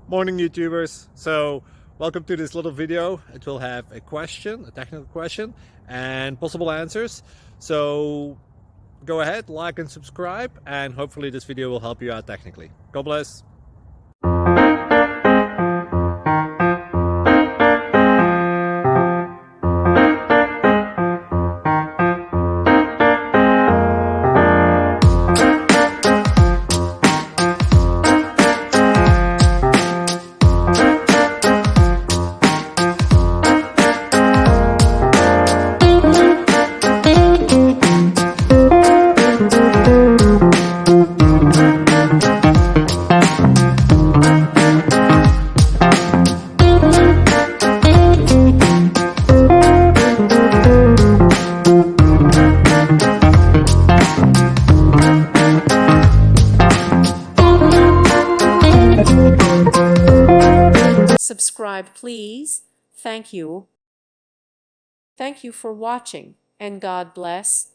Morning YouTubers. So welcome to this little video. It will have a question, a technical question, and possible answers. So go ahead, like and subscribe, and hopefully this video will help you out technically. God bless. Subscribe, please. Thank you. Thank you for watching, and God bless.